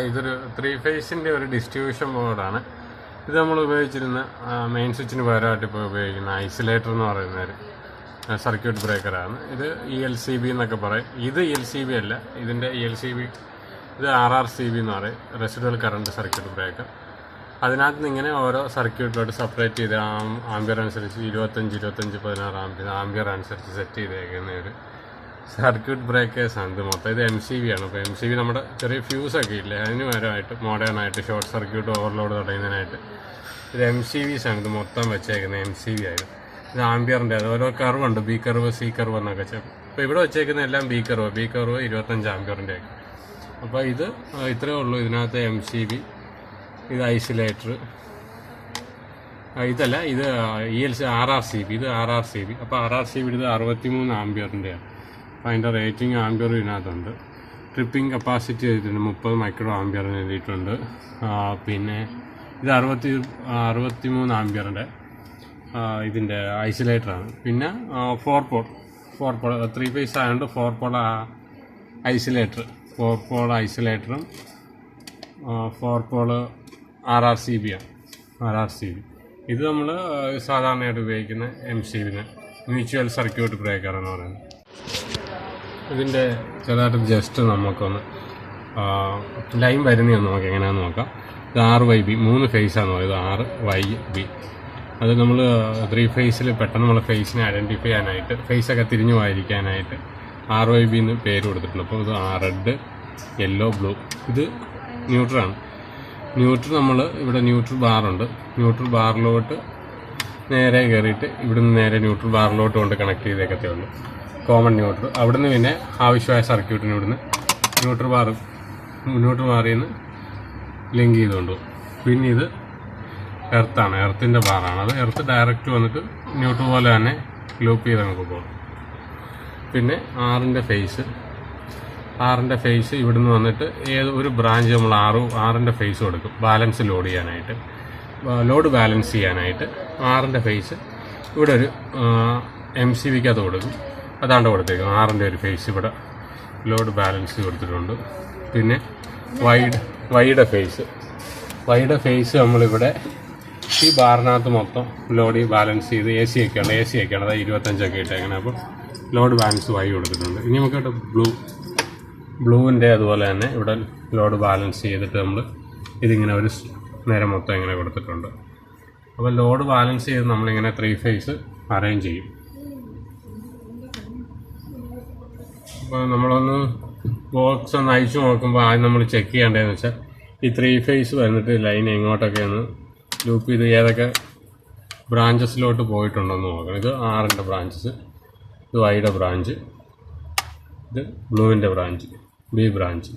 ഇതൊരു 3 ഫേസിൻ്റെ ഒരു ഡിസ്ട്രിബ്യൂഷൻ ബോർഡാണ്. ഇത് നമ്മൾ ഉപയോഗിച്ചിരുന്ന മെയിൻ സ്വിച്ചിന് പകരമായിട്ട് ഇപ്പോൾ ഉപയോഗിക്കുന്ന ഐസൊലേറ്റർ എന്ന് പറയുന്ന ഒരു സർക്യൂട്ട് ബ്രേക്കറാണ്. ഇത് ELCB എന്നൊക്കെ പറയും. ഇത് ELCB അല്ല, ഇതിൻ്റെ ELCB ഇത് RRCB എന്ന് പറയും, റെസിഡുവൽ കറണ്ട് സർക്യൂട്ട് ബ്രേക്കർ. അതിനകത്ത് നിന്ന് ഇങ്ങനെ ഓരോ സർക്യൂട്ടിലോട്ട് സെപ്പറേറ്റ് ചെയ്ത് ആംബിയർ അനുസരിച്ച് 25, 16 ആംബിയർ അനുസരിച്ച് സെറ്റ് ചെയ്തേക്കുന്ന ഒരു സർക്യൂട്ട് ബ്രേക്കേഴ്സാണ് ഇത് മൊത്തം. ഇത് MCB ആണ്. അപ്പോൾ MCB നമ്മുടെ ചെറിയ ഫ്യൂസൊക്കെ ഇല്ലേ, അതിന് പകരമായിട്ട് മോഡേണായിട്ട് ഷോർട്ട് സർക്യൂട്ട് ഓവർലോഡ് തടയുന്നതിനായിട്ട് ഇത് MCBs ആണ് ഇത് മൊത്തം വെച്ചേക്കുന്നത്. MCB ആയിരുന്നു. ഇത് ആംബിയറിൻ്റെ അത് ഓരോ കർവുണ്ട്, B കർവ്, C കർവ് എന്നൊക്കെ ചേർക്കും. അപ്പോൾ ഇവിടെ വെച്ചേക്കുന്ന എല്ലാം B കർവ് 25 ആംബിയറിൻ്റെ ഒക്കെ. അപ്പോൾ ഇത് ഇത്രയേ ഉള്ളൂ ഇതിനകത്ത് MCB. ഇത് ഐസൊലേറ്റർ, ഇതല്ല, ഇത് RRCB. ഇത് RRCB. അപ്പോൾ RRCB ഇത് 63 ആംബിയറിൻ്റെയാണ്. അപ്പോൾ അതിൻ്റെ റേറ്റിംഗ് ആംബിയർ ഇതിനകത്തുണ്ട്. ട്രിപ്പിംഗ് കപ്പാസിറ്റി ചെയ്തിട്ടുണ്ട് 30 മൈക്രോ ആംബിയറിന് വേണ്ടിയിട്ടുണ്ട്. പിന്നെ ഇത് 63 ആംബിയറിൻ്റെ ഇതിൻ്റെ ഐസൊലേറ്ററാണ്. പിന്നെ 4 പോൾ 3 ഫേസ് ആയതുകൊണ്ട് 4 പോൾ ഐസൊലേറ്ററും 4 പോൾ RRCB ആണ്. RRCB ഇത് നമ്മൾ സാധാരണയായിട്ട് ഉപയോഗിക്കുന്ന MCBന് മ്യൂച്വൽ സർക്യൂട്ട് ബ്രേക്കർ എന്ന് പറയുന്നത്. ഇതിൻ്റെ ചെറുതായിട്ട് ജസ്റ്റ് നമുക്കൊന്ന് ലൈൻ വരുന്നതൊന്ന് നോക്കാം, എങ്ങനെയാണെന്ന് നോക്കാം. ഇത് RYB 3 ഫേസാണ് ഇത് RYB. അത് നമ്മൾ 3 ഫേസിൽ പെട്ടെന്ന് നമ്മൾ ഫേസിനെ ഐഡൻറ്റിഫൈ ചെയ്യാനായിട്ട്, ഫേസൊക്കെ തിരിഞ്ഞു പോയിരിക്കാനായിട്ട് RYB എന്ന് പേര് കൊടുത്തിട്ടുണ്ട്. അപ്പോൾ ഇത് റെഡ്, യെല്ലോ, ബ്ലൂ. ഇത് ന്യൂട്രലാണ്. ന്യൂട്രൽ നമ്മൾ ഇവിടെ ന്യൂട്രൽ ബാറുണ്ട്. ന്യൂട്രൽ ബാറിലോട്ട് നേരെ കയറിയിട്ട് ഇവിടുന്ന് നേരെ ന്യൂട്രൽ ബാറിലോട്ട് കൊണ്ട് കണക്ട് ചെയ്തേക്കത്തേ ഉള്ളൂ, കോമൺ ന്യൂട്രൽ. അവിടുന്ന് പിന്നെ ആവശ്യമായ സർക്യൂട്ടിന് ഇവിടുന്ന് ന്യൂട്രൽ ബാറിൽ നിന്ന് ലിങ്ക് ചെയ്തുകൊണ്ട് പോകും. പിന്നെ ഇത് എർത്താണ്, എർത്തിൻ്റെ ബാറാണ്. അത് എർത്ത് ഡയറക്റ്റ് വന്നിട്ട് ന്യൂട്രൽ പോലെ തന്നെ ലൂപ്പ് ചെയ്ത് നമുക്ക് പോകും. പിന്നെ ആറിൻ്റെ ഫേസ് ഇവിടുന്ന് വന്നിട്ട് ഏത് ഒരു ബ്രാഞ്ച് നമ്മൾ ആറിൻ്റെ ഫേസ് കൊടുക്കും ബാലൻസ് ലോഡ് ചെയ്യാനായിട്ട്, ലോഡ് ബാലൻസ് ചെയ്യാനായിട്ട്. ആറിൻ്റെ ഫേസ് ഇവിടെ ഒരു MCBക്കകത്ത് കൊടുക്കും. അതാണ്ട് കൊടുത്തേക്കും. ആറിൻ്റെ ഒരു ഫേസ് ഇവിടെ ലോഡ് ബാലൻസ് കൊടുത്തിട്ടുണ്ട്. പിന്നെ വൈയുടെ ഫേസ് നമ്മളിവിടെ ഈ ബാറിനകത്ത് മൊത്തം ലോഡ് ബാലൻസ് ചെയ്ത് AC ഒക്കെയാണ് അതായത് 25 ഇട്ടേക്കണം. അപ്പോൾ ലോഡ് ബാലൻസ് വൈ കൊടുത്തിട്ടുണ്ട്. ഇനി നമുക്കിവിടെ ബ്ലൂവിൻ്റെ അതുപോലെ തന്നെ ഇവിടെ ലോഡ് ബാലൻസ് ചെയ്തിട്ട് നമ്മൾ ഇതിങ്ങനെ ഒരു നേരം മൊത്തം ഇങ്ങനെ കൊടുത്തിട്ടുണ്ട്. അപ്പോൾ ലോഡ് ബാലൻസ് ചെയ്ത് നമ്മളിങ്ങനെ 3 ഫേസ് അറേഞ്ച് ചെയ്യും. അപ്പോൾ നമ്മളൊന്ന് ബോക്സ് ഒന്ന് അയച്ചു നോക്കുമ്പോൾ ആദ്യം നമ്മൾ ചെക്ക് ചെയ്യേണ്ടതെന്ന് വെച്ചാൽ ഈ 3 ഫേസ് വന്നിട്ട് ലൈൻ എങ്ങോട്ടൊക്കെ ഒന്ന് ലൂപ്പ് ചെയ്ത് ഏതൊക്കെ ബ്രാഞ്ചസിലോട്ട് പോയിട്ടുണ്ടെന്ന് നോക്കണം. ഇത് ആറിൻ്റെ ബ്രാഞ്ചസ്, ഇത് വൈയുടെ ബ്രാഞ്ച്, ഇത് ബ്ലൂവിൻ്റെ ബ്രാഞ്ച്, B ബ്രാഞ്ച്.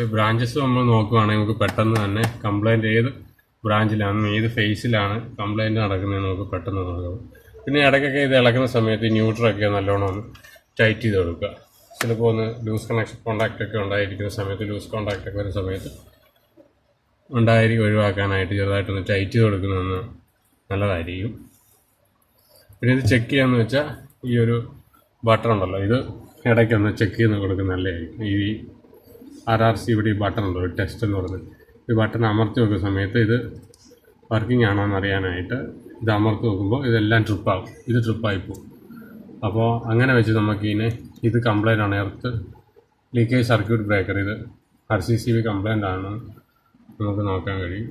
ഈ ബ്രാഞ്ചസ് നമ്മൾ നോക്കുകയാണെങ്കിൽ നമുക്ക് പെട്ടെന്ന് തന്നെ കംപ്ലൈൻറ്റ് ഏത് ബ്രാഞ്ചിലാണ്, ഏത് ഫേസിലാണ് കംപ്ലൈൻറ്റ് നടക്കുന്നതെന്ന് നമുക്ക് പെട്ടെന്ന് നോക്കാം. പിന്നെ ഇടയ്ക്കൊക്കെ ഇത് ഇളക്കുന്ന സമയത്ത് ഈ ന്യൂട്രലൊക്കെ നല്ലോണം ഒന്ന് ടൈറ്റ് ചെയ്ത് കൊടുക്കുക. ചിലപ്പോൾ ഒന്ന് ലൂസ് കോണ്ടാക്റ്റൊക്കെ ഉണ്ടായിരിക്കുന്ന സമയത്ത്, ലൂസ് കോണ്ടാക്റ്റൊക്കെ വരുന്ന സമയത്ത് ഒഴിവാക്കാനായിട്ട് ചെറുതായിട്ടൊന്ന് ടൈറ്റ് ചെയ്ത് കൊടുക്കുന്നതെന്ന് നല്ലതായിരിക്കും. പിന്നെ ഇത് ചെക്ക് ചെയ്യാമെന്ന് വെച്ചാൽ ഈ ഒരു ബട്ടൺ ഉണ്ടല്ലോ, ഇത് ഇടയ്ക്കൊന്ന് ചെക്ക് ചെയ്ത് കൊടുക്കുന്നത് നല്ലതായിരിക്കും. ഈ RRCB ഈ ബട്ടൺ ഉണ്ടല്ലോ, ഒരു ടെസ്റ്റ് എന്ന് പറയുന്നത്, ഈ ബട്ടൺ അമർത്തി നോക്കുന്ന സമയത്ത് ഇത് വർക്കിംഗ് ആണോ എന്ന് അറിയാനായിട്ട് ഇത് അമർത്തി നോക്കുമ്പോൾ ഇതെല്ലാം ട്രിപ്പാകും, ഇത് ട്രിപ്പായി പോകും. അപ്പോൾ അങ്ങനെ വെച്ച് നമുക്കിതിനെ ഇത് കംപ്ലൈൻ്റ് ആണ്, എർത്ത് ലീക്കേജ് സർക്യൂട്ട് ബ്രേക്കർ, ഇത് RCCB കംപ്ലൈൻ്റ് ആണെന്ന് നമുക്ക് നോക്കാൻ കഴിയും.